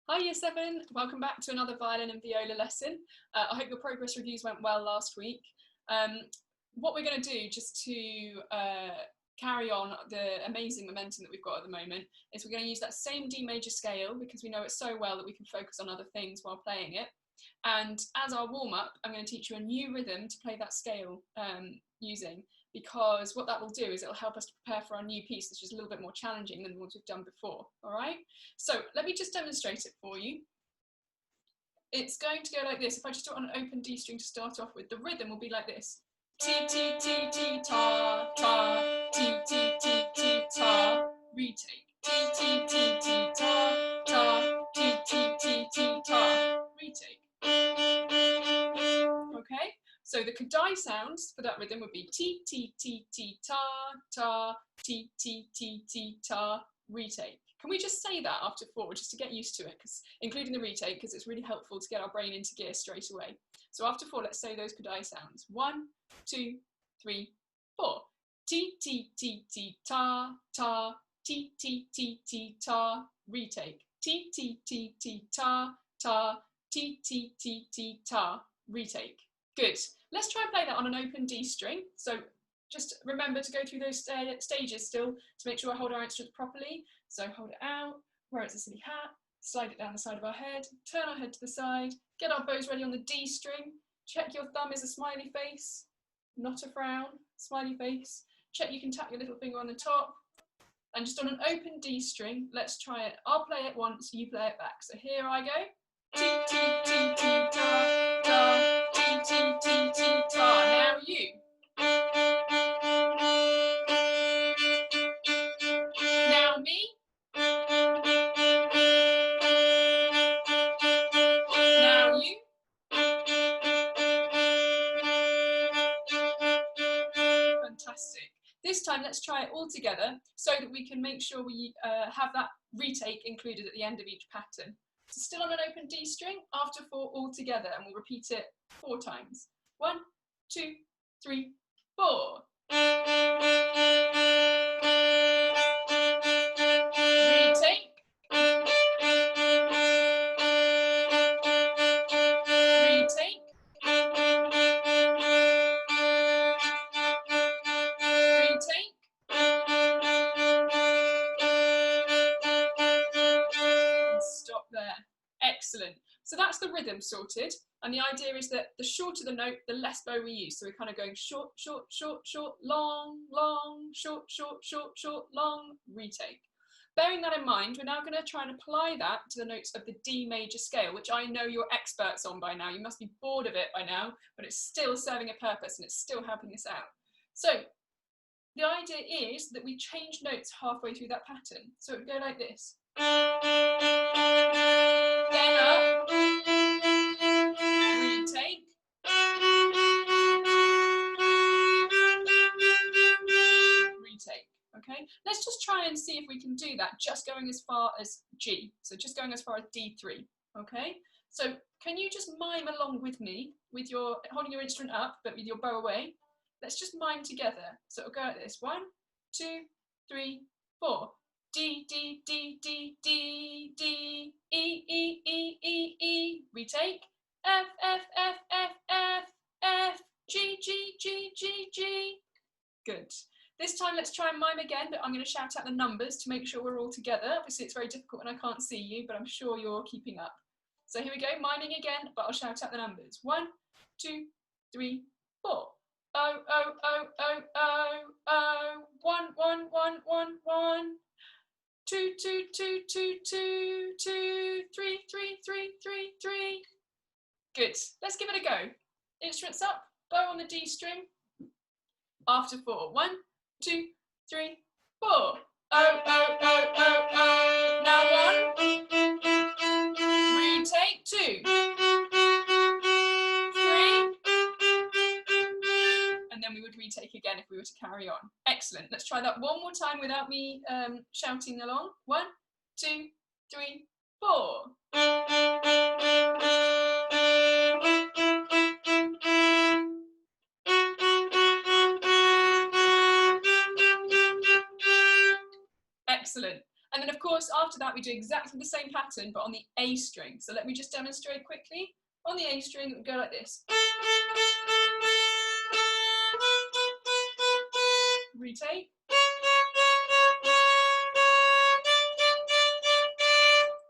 Hi Year 7, welcome back to another violin and viola lesson. I hope your progress reviews went well last week. What we're going to do, just to carry on the amazing momentum that we've got at the moment, is we're going to use that same D major scale because we know it so well that we can focus on other things while playing it. And as our warm-up, I'm going to teach you a new rhythm to play that scale using, because what that will do is it'll help us to prepare for our new piece, which is a little bit more challenging than what we've done before. All right, so let me just demonstrate it for you. It's going to go like this. If I just do it on an open D string to start off with, the rhythm will be like this: T T T T ta ta, T T T T ta. Retake. T T T T ta ta, T T T T ta. Retake. Okay, so the Kadai sounds for that rhythm would be T T T T ta ta, T T T T ta. Retake. Can we just say that after 4, just to get used to it, because including the retake, because it's really helpful to get our brain into gear straight away. So after 4, let's say those Kadai sounds. 1, 2, 3, 4. T T T T ta ta, T T T T ta. Retake. T T T T ta ta, T T T T ta. Retake. Good. Let's try and play that on an open D string. So just remember to go through those stages still to make sure I hold our instrument properly. So hold it out, wear it as a silly hat, slide it down the side of our head, turn our head to the side, get our bows ready on the D string, check your thumb is a smiley face, not a frown, smiley face. Check you can tap your little finger on the top. And just on an open D string, let's try it. I'll play it once, you play it back. So here I go. T, T, T, T, ta, ta, T, T, T, T, ta. Now you. Now me. Now you. Fantastic. This time let's try it all together so that we can make sure we have that retake included at the end of each pattern. So still on an open D string, after 4 all together, and we'll repeat it 4 times. 1, 2, 3, 4. Retake. Retake. Retake. And stop there. Excellent. So that's the rhythm sorted. And the idea is that the shorter the note, the less bow we use. So we're kind of going short, short, short, short, long, long, short, short, short, short, long, retake. Bearing that in mind, we're now going to try and apply that to the notes of the D major scale, which I know you're experts on by now. You must be bored of it by now, but it's still serving a purpose and it's still helping us out. So the idea is that we change notes halfway through that pattern. So it would go like this. Then up, retake, retake. Okay, let's just try and see if we can do that, just going as far as G. So just going as far as D3. Okay, so can you just mime along with me, with your holding your instrument up, but with your bow away? Let's just mime together. So it'll go like this: 1, 2, 3, 4. D, D, D, D, D, D, E, E, E, E, E. Retake. F, F, F, F, F, F, G, G, G, G, G. Good. This time let's try and mime again, but I'm going to shout out the numbers to make sure we're all together. Obviously it's very difficult when I can't see you, but I'm sure you're keeping up. So here we go, miming again, but I'll shout out the numbers. 1, 2, 3, 4. O, O, O, O, O, O. 1, 1, 1, 1, 1. 2, 2, 2, 2, 2, 2, 3, 3, 3, 3, 3. Good. Let's give it a go. Instruments up, bow on the D string. After 4. 1, 2, 3, 4. O, O, O, O, O. Now 1. Retake. 2. 3. And then we would retake again if we were to carry on. Excellent. Let's try that one more time without me shouting along. 1, 2, 3, 4. Excellent. And then of course course, after that, we do exactly the same pattern, but on the A string. So let me just demonstrate quickly. On the A string, it would go like this. Retake.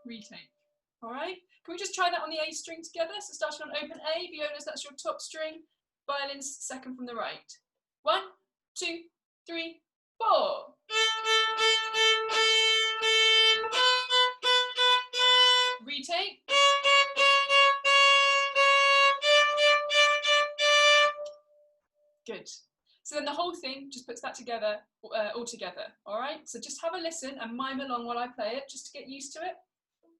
Retake. All right. Can we just try that on the A string together? So starting on open A, violas, that's your top string. Violins, second from the right. 1, 2, 3, 4. Retake. Good. So then the whole thing just puts that together, all together. All right. So just have a listen and mime along while I play it, just to get used to it.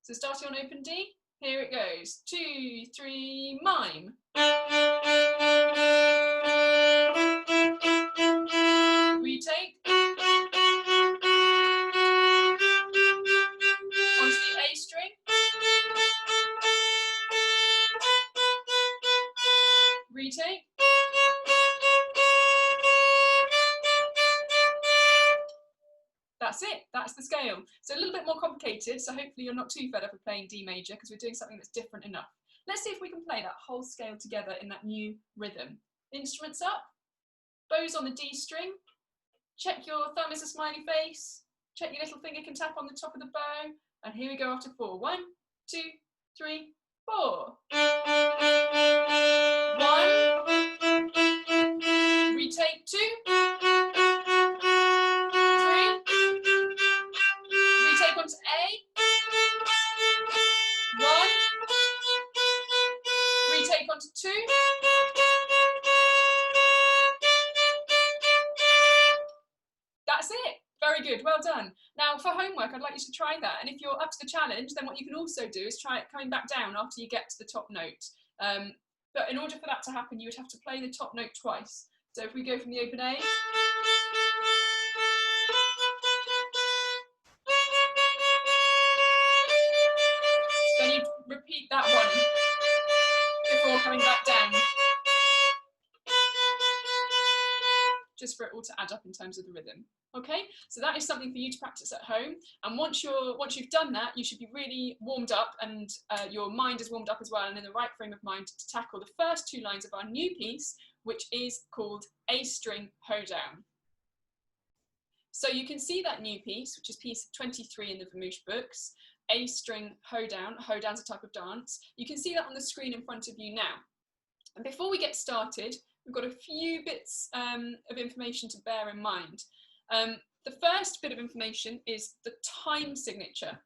So starting on open D, here it goes. 2, 3, mime. Retake. Onto the A string. Retake. That's it, that's the scale. So a little bit more complicated, so hopefully you're not too fed up of playing D major because we're doing something that's different enough. Let's see if we can play that whole scale together in that new rhythm. Instruments up, bows on the D string, check your thumb is a smiley face, check your little finger can tap on the top of the bow, and here we go after 4. 1, 2, 3, 4. 1, retake 2, 3, retake onto A, 1, retake onto 2, that's it. Very good, well done. Now for homework, I'd like you to try that, and if you're up to the challenge, then what you can also do is try it coming back down after you get to the top note. But in order for that to happen, you would have to play the top note twice. So if we go from the open A, then you repeat that one before coming back down, just for it all to add up in terms of the rhythm. Okay, so that is something for you to practice at home, and once you've done that, you should be really warmed up, and your mind is warmed up as well, and in the right frame of mind to tackle the first 2 lines of our new piece, which is called A string hoedown. So you can see that new piece, which is piece 23 in the Vermouche books, A string hoedown. Hoedown's a type of dance. You can see that on the screen in front of you now. And before we get started, we've got a few bits of information to bear in mind. The first bit of information is the time signature.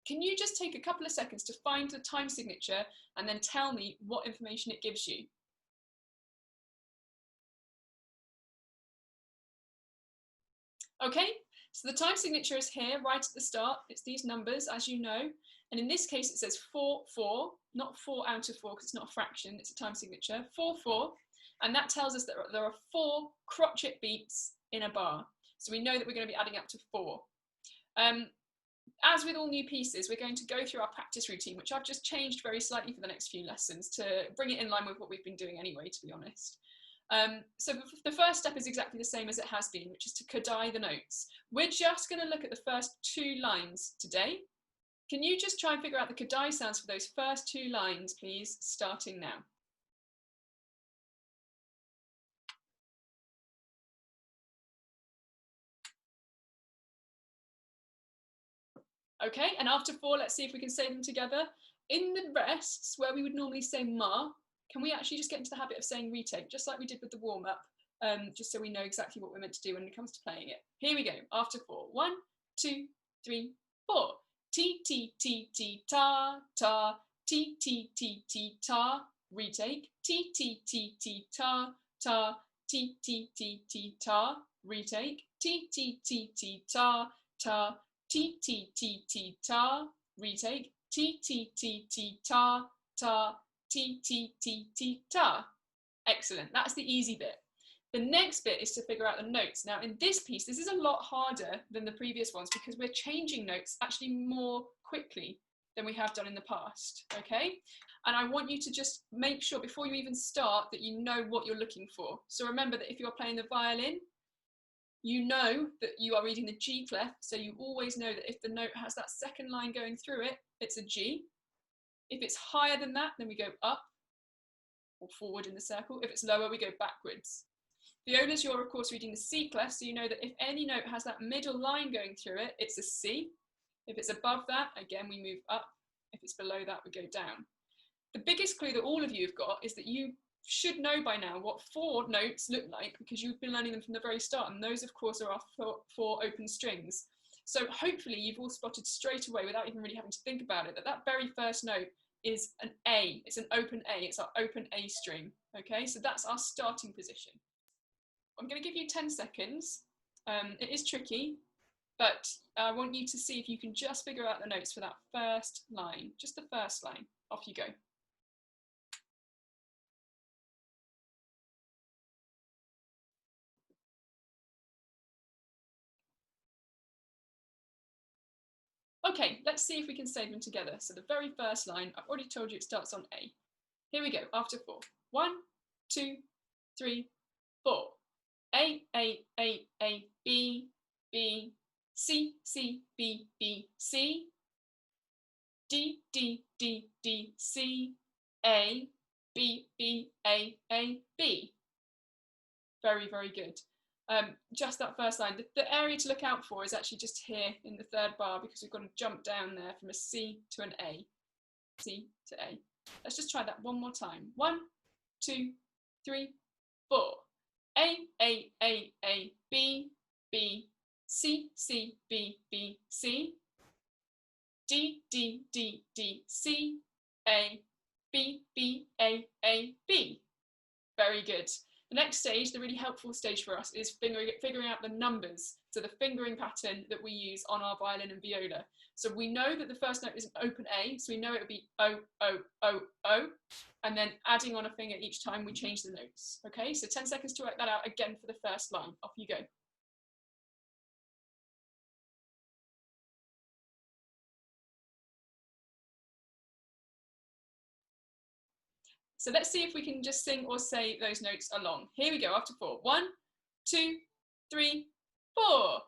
Can you just take a couple of seconds to find the time signature and then tell me what information it gives you? Okay, so the time signature is here right at the start. It's these numbers, as you know, and in this case it says 4/4, not 4 out of 4 because it's not a fraction, it's a time signature, 4/4, and that tells us that there are 4 crotchet beats in a bar. So we know that we're going to be adding up to 4. As with all new pieces, we're going to go through our practice routine, which I've just changed very slightly for the next few lessons to bring it in line with what we've been doing anyway, to be honest. So the first step is exactly the same as it has been, which is to kadai the notes. We're just going to look at the first 2 lines today. Can you just try and figure out the kadai sounds for those first 2 lines, please, starting now? Okay, and after 4, let's see if we can say them together. In the rests, where we would normally say ma, can we actually just get into the habit of saying retake, just like we did with the warm-up, just so we know exactly what we're meant to do when it comes to playing it. Here we go, after 4. 1, 2, 3, 4. Ti, ti, ti, ti, ta, ta. Ti, ti, ti, ti, ta. Retake. Ti, ti, ti, ti, ta, ta. Ti, ti, ti, ti, ta. Retake. Ti, ti, ti, ti, ta, ta. Ti, ti, ti, ti, ta. Retake. Ti, ti, ti, ti, ta, ta. Ti, ti, ti, ti, ta. Excellent, that's the easy bit. The next bit is to figure out the notes. Now in this piece, this is a lot harder than the previous ones because we're changing notes actually more quickly than we have done in the past, okay? And I want you to just make sure before you even start that you know what you're looking for. So remember that if you're playing the violin, You know that you are reading the G clef, so you always know that if the note has that second line going through it, it's a G. If it's higher than that, then we go up or forward in the circle. If it's lower, we go backwards. Violas, you're of course reading the C clef, so you know that if any note has that middle line going through it, it's a C. If it's above that, again, we move up. If it's below that, we go down. The biggest clue that all of you have got is that you should know by now what 4 notes look like, because you've been learning them from the very start, and those of course are our 4 open strings. So hopefully you've all spotted straight away, without even really having to think about it, that that very first note is an A. It's an open A. It's our open A string. Okay, so that's our starting position. I'm going to give you 10 seconds. It is tricky, but I want you to see if you can just figure out the notes for that first line, just the first line. Off you go. Okay, let's see if we can say them together. So the very first line, I've already told you it starts on A. Here we go, after 4. 1, 2, 3, 4. A, B, B, C, C, B, B, C. D, D, D, D, C. A, B, B, A, B. Very, very good. Just that first line. The area to look out for is actually just here in the third bar, because we've got to jump down there from a C to an A. C to A. Let's just try that one more time. 1, 2, 3, 4. A, B, B, C, C, B, B, C. D, D, D, D, C, A, B, B, A, B. Very good. The next stage, the really helpful stage for us, is figuring out the numbers, so the fingering pattern that we use on our violin and viola. So we know that the first note is an open A, so we know it would be O, O, O, O, and then adding on a finger each time we change the notes. Okay, so 10 seconds to work that out again for the first line. Off you go. So let's see if we can just sing or say those notes along. Here we go, after 4. 1, 2, 3, 4. O,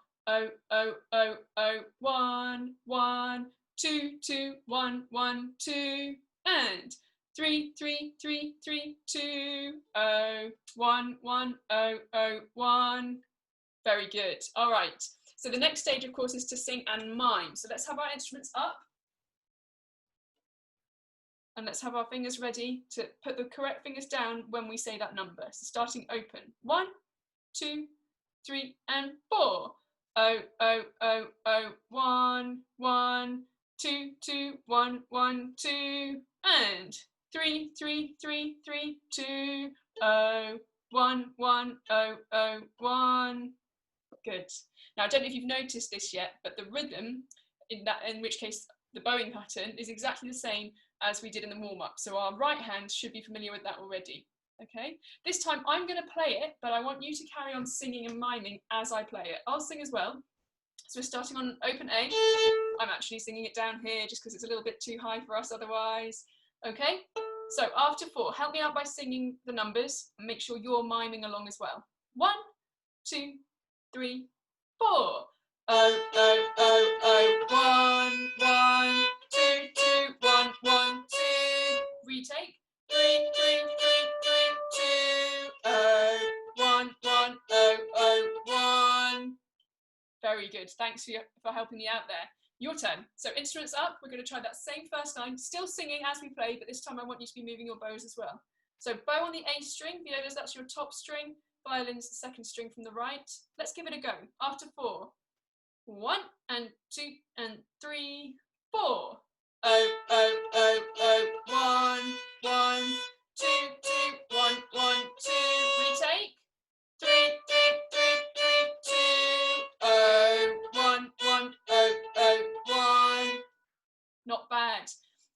O, O, O, 1, 1, 2, 2, 1, 1, 2, and 3, 3, 3, 3, 2, O, 1, 1, O, O, 1. Very good. All right. So the next stage, of course, is to sing and mime. So let's have our instruments up. And let's have our fingers ready to put the correct fingers down when we say that number. So starting open. 1, 2, 3, and 4. O, O, O, O, 1, 1, 2, 2, 1, 1, 2, and 3, 3, 3, 3, 2, O, 1, 1, O, O, 1. Good. Now, I don't know if you've noticed this yet, but the rhythm, in which case the bowing pattern, is exactly the same as we did in the warm-up. So our right hand should be familiar with that already. Okay, this time I'm going to play it, but I want you to carry on singing and miming as I play it. I'll sing as well. So we're starting on open A. I'm actually singing it down here just because it's a little bit too high for us otherwise. Okay, so after 4, help me out by singing the numbers and make sure you're miming along as well. 1, 2, 3, 4. O, O, O, O, 1, 1, 2, 2, 1, 1, 2. Retake. 3, 3, 3, 3, 2. O, 1, 1, O, O, 1. Very good. Thanks for helping me out there. Your turn. So instruments up. We're going to try that same first line, still singing as we play, but this time I want you to be moving your bows as well. So bow on the A string. Violas, that's your top string. Violin's the second string from the right. Let's give it a go. After 4. 1 and 2 and 3, 4. O, O, O, O, 1, 1, 2, 2, 1, 1, 2. Retake. 3, 3, 3, 3, 2. O, 1, 1, O, O, 1. Not bad.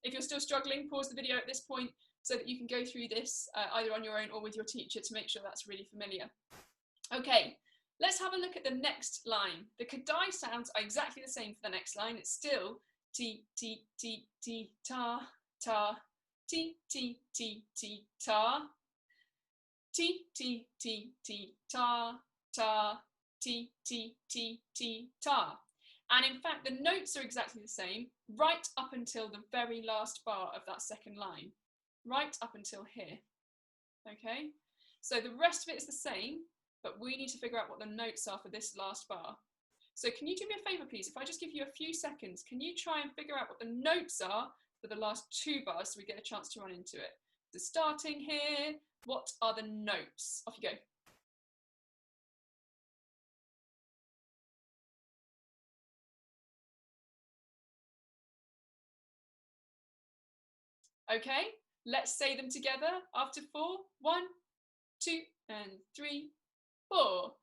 If you're still struggling, pause the video at this point so that you can go through this either on your own or with your teacher to make sure that's really familiar. Okay, let's have a look at the next line. The Kadai sounds are exactly the same for the next line. It's still T, T, T, T, ta, ta, T, T, T, T, ta, T, T, T, T, ta, ta, T, T, T, T, ta. And in fact, the notes are exactly the same right up until the very last bar of that second line, right up until here. Okay, so the rest of it is the same, but we need to figure out what the notes are for this last bar. So can you do me a favour, please? If I just give you a few seconds, can you try and figure out what the notes are for the last two bars so we get a chance to run into it? So starting here, what are the notes? Off you go. Okay, let's say them together after 4. 1, 2, and 3, 4.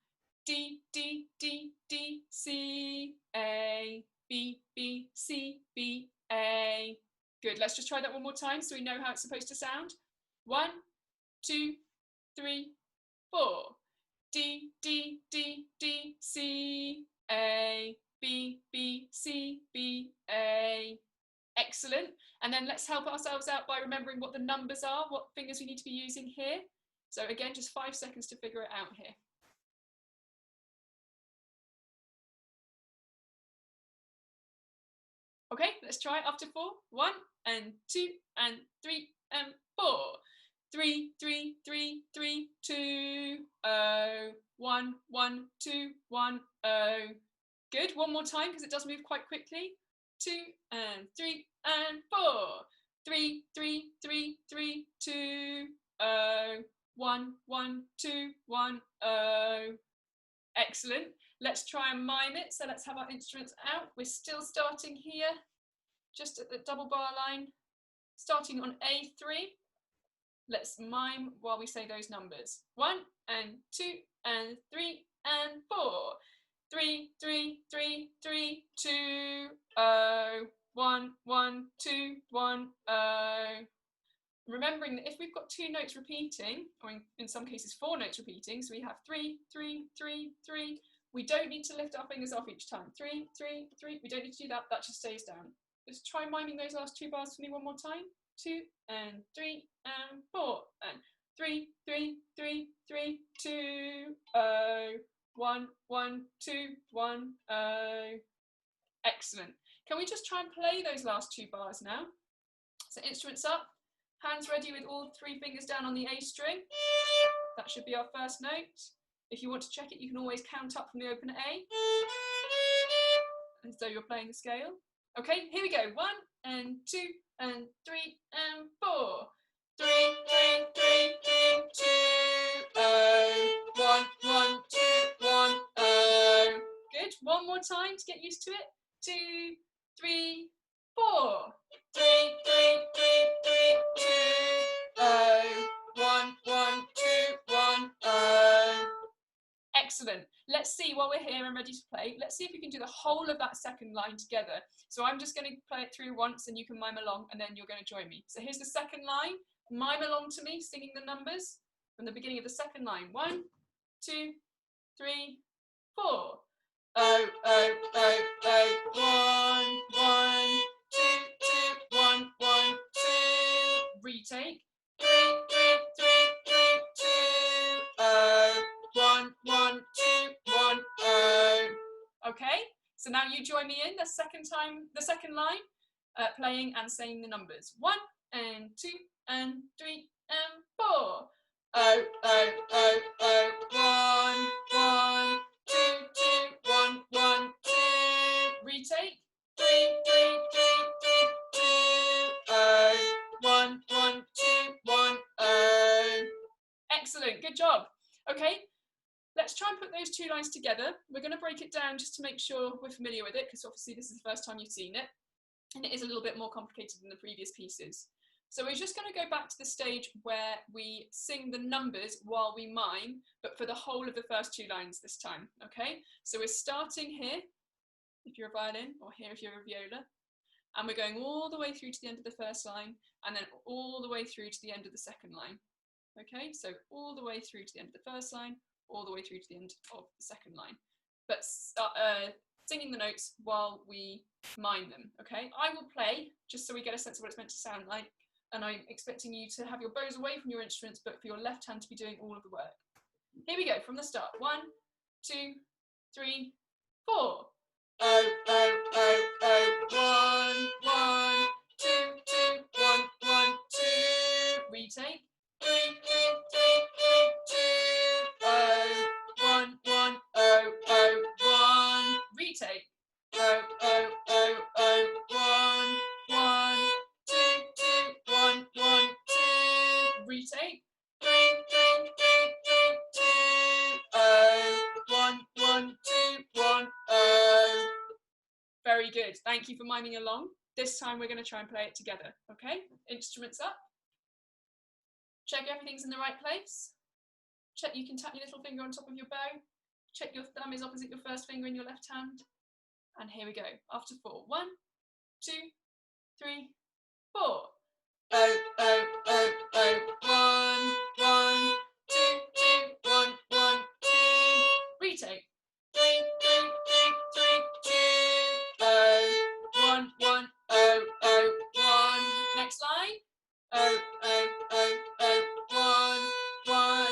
D, D, D, D, C, A, B, B, C, B, A. Good, let's just try that one more time so we know how it's supposed to sound. 1, 2, 3, 4. D, D, D, D, C, A, B, B, C, B, A. Excellent. And then let's help ourselves out by remembering what the numbers are, what fingers we need to be using here. So again, just 5 seconds to figure it out here. Okay, let's try it after 4. 1, and 2, and 3, and 4. 3, 3, 3, 3, 2, 0. 1, 1, 2, 1, 0. Good. One more time because it does move quite quickly. 2, and 3, and 4. 3, 3, 3, 3, 2, 0. 1, 1, 2, 1, 0. Excellent. Let's try and mime it. So let's have our instruments out. We're still starting here, just at the double bar line, starting on A3. Let's mime while we say those numbers. 1, and 2, and 3, and 4. 3, 3, 3, 3, 2, 0. 1, 1, 2, 1, 0. Remembering that if we've got 2 notes repeating, or in some cases 4 notes repeating, so we have 3, 3, 3, 3, we don't need to lift our fingers off each time. 3, 3, 3, we don't need to do that, that just stays down. Just try miming those last 2 bars for me one more time. 2, and 3, and 4, and 3, 3, 3, 3, 2, 0. 1, 1, 2, 1, 0. Excellent. Can we just try and play those last 2 bars now? So instruments up. Hands ready with all 3 fingers down on the A string. That should be our first note. If you want to check it, you can always count up from the open A, as though you're playing the scale. Okay, here we go. 1, and 2, and 3, and 4. 3, 3, 3, 3, 2, 0. 1, 1, 2, 1, 0. Good. One more time to get used to it. 2, 3, 4. 3, 3, 3, 3, 2, 0. 1, 1, 2, 1, 0. Excellent. Let's see while we're here and ready to play. Let's see if we can do the whole of that second line together. So I'm just going to play it through once and you can mime along and then you're going to join me. So here's the second line. Mime along to me, singing the numbers from the beginning of the second line. 1, 2, 3, 4. 0, 0, 0, 0, 1, 1, 2, 2, 1, 1, 2. Retake. 3, 3, 3, 3, 2, 0. 1, 1, 2, 1, 0. Okay, so now you join me in the second line, playing and saying the numbers. 1, and 2, and 3, and 4. 0, 0, 0, 0, 1, 1, 2, 2, 1, 1, 2. Retake. 3, 3, 3, 3, 2, 0. 1, 1, 2, 1, 0. Excellent, good job. Okay. Let's try and put those 2 lines together. We're going to break it down just to make sure we're familiar with it, because obviously this is the first time you've seen it, and it is a little bit more complicated than the previous pieces. So we're just going to go back to the stage where we sing the numbers while we mime, but for the whole of the first 2 lines this time, okay? So we're starting here, if you're a violin, or here if you're a viola, and we're going all the way through to the end of the first line, and then all the way through to the end of the second line, okay? So all the way through to the end of the first line, all the way through to the end of the second line, but singing the notes while we mime them, okay? I will play, just so we get a sense of what it's meant to sound like, and I'm expecting you to have your bows away from your instruments, but for your left hand to be doing all of the work. Here we go, from the start. 1, 2, 3, 4. Oh, oh, oh, oh, 1, 1, 2, 2, 1, 1, 2. Retake. 3, 3, 3, 3, 2. Oh, 1, 1, oh, oh, 1. Retake. Oh, oh, oh, oh, 1, 1, 2, 2, 1, 1, 2. Retake. 3, 3, 3, 3, 2. Oh, 1, 1, 2, 1, oh. Very good. Thank you for miming along. This time we're going to try and play it together. Okay? Instruments up. Check everything's in the right place. Check you can tap your little finger on top of your bow. Check your thumb is opposite your first finger in your left hand. And here we go. After 4. 1, 2, 3, 4. Oh, oh, oh, oh, 1, 1, 2, 2, 1, 1, 2. Retake. 3, 3, 3, 3, 2. Oh, 1, 1, oh, oh, 1. Next line. Oh, oh, oh, oh, 1, 1,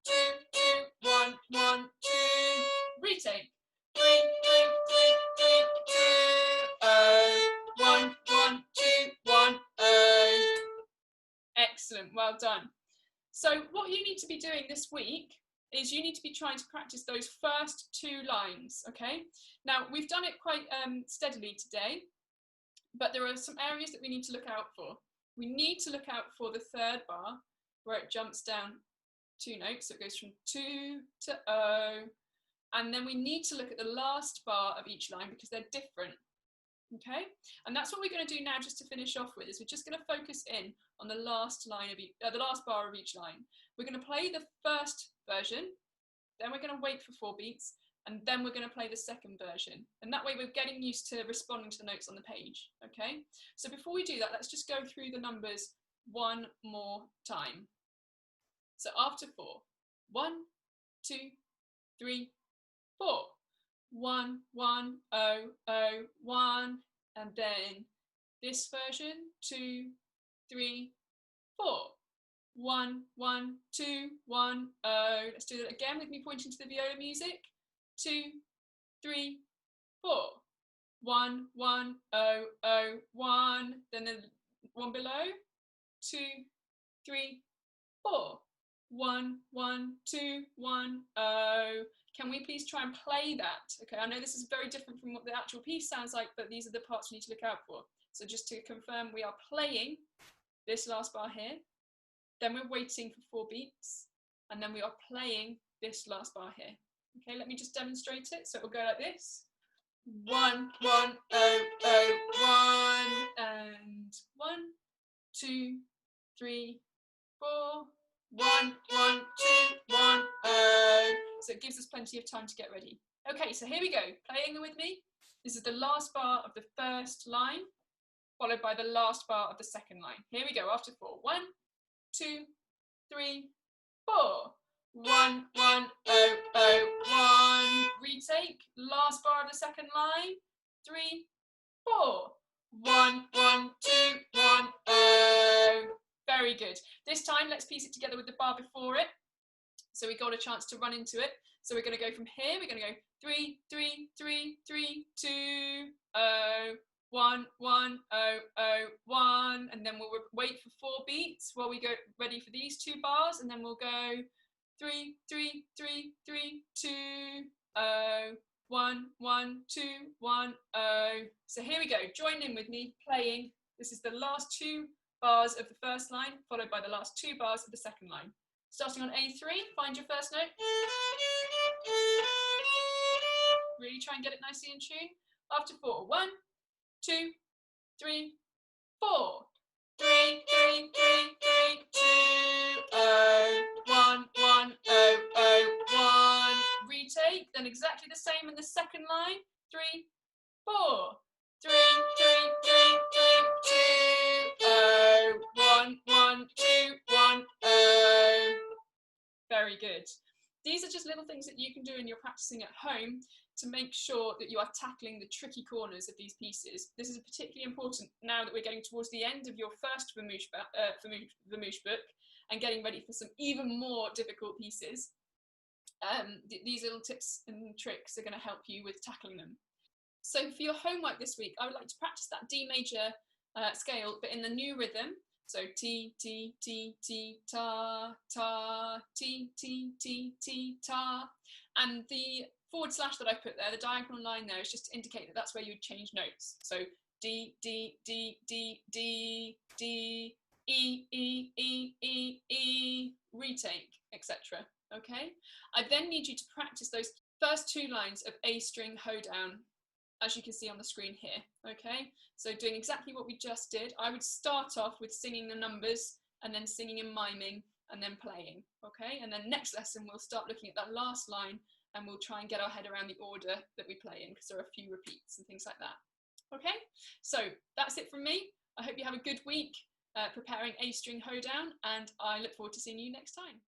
2, 2, 1, 1, 2. Retake. 3, 3, 3, 3, 2. Oh, 1, 1, 2, 1, oh. Excellent, well done. So what you need to be doing this week is you need to be trying to practice those first 2 lines, okay? Now, we've done it quite steadily today, but there are some areas that we need to look out for. We need to look out for the 3rd bar, where it jumps down 2 notes, so it goes from 2 to O, and then we need to look at the last bar of each line because they're different, okay? And that's what we're going to do now just to finish off with, is we're just going to focus in on the last line of the last bar of each line. We're going to play the first version, then we're going to wait for 4 beats, and then we're going to play the second version. And that way we're getting used to responding to the notes on the page, okay? So before we do that, let's just go through the numbers one more time. So after 4, 1, 2, 3, 4. 1, 1, 0, 0, 1. And then this version, 2, 3, 4. 1, 1, 2, 1, 0. Let's do that again with me pointing to the viola music. 2, 3, 4. 1, 1, 0, 0, 1. Then the one below. 2, 3, 4. 1, 1, 2, 1, 0. Can we please try and play that? Okay, I know this is very different from what the actual piece sounds like, but these are the parts we need to look out for. So just to confirm, we are playing this last bar here, then we're waiting for 4 beats, and then we are playing this last bar here. Okay, let me just demonstrate it. So it will go like this. 1, 1, 0, 0, 1, and 1, 2, 3, 4. 1, 1, 2, 1, 0. So it gives us plenty of time to get ready. Okay, so here we go. Playing with me. This is the last bar of the first line, followed by the last bar of the second line. Here we go, after 4. 1, 2, 3, 4. 1, 1, 0, 0, 1. Retake. Last bar of the second line. 3, 4. 1, 1, 2, 1, 0. Very good. This time, let's piece it together with the bar before it. So we got a chance to run into it. So we're going to go from here. We're going to go 3, 3, 3, 3, 2, 0, 1, 1, 0, 0, 1. And then we'll wait for 4 beats while we go ready for these 2 bars. And then we'll go 3, 3, 3, 3, 2, 0, 1, 1, 2, 1, 0. So here we go. Join in with me playing. This is the last 2 bars of the first line, followed by the last 2 bars of the second line. Starting on A3, find your first note. Really try and get it nicely in tune. After 4, 1, 2, 3, 4. 3, 3, 3, 3, 2, 0, 1, 1, 0, 0, 1. Retake, then exactly the same in the second line. 3, 4. 3, 3, 3, 3, 2, 0, 1, 1, 2, 1, 0. Very good. These are just little things that you can do when you're practicing at home to make sure that you are tackling the tricky corners of these pieces. This is particularly important now that we're getting towards the end of your first Vamouche book and getting ready for some even more difficult pieces. these little tips and tricks are going to help you with tackling them. So for your homework this week, I would like to practice that D major scale, but in the new rhythm. So T, T, T, T, ta, ta, T, T, T, T, ta. And the forward slash that I put there, the diagonal line there, is just to indicate that that's where you would change notes. So D, D, D, D, D, D, E, E, E, E, E, retake, etc. Okay? I then need you to practice those first two lines of A string hoedown, as you can see on the screen here. Okay? So doing exactly what we just did, I would start off with singing the numbers and then singing and miming and then playing. Okay? And then next lesson, we'll start looking at that last line and we'll try and get our head around the order that we play in, because there are a few repeats and things like that. Okay? So that's it from me. I hope you have a good week preparing A string hoedown, and I look forward to seeing you next time.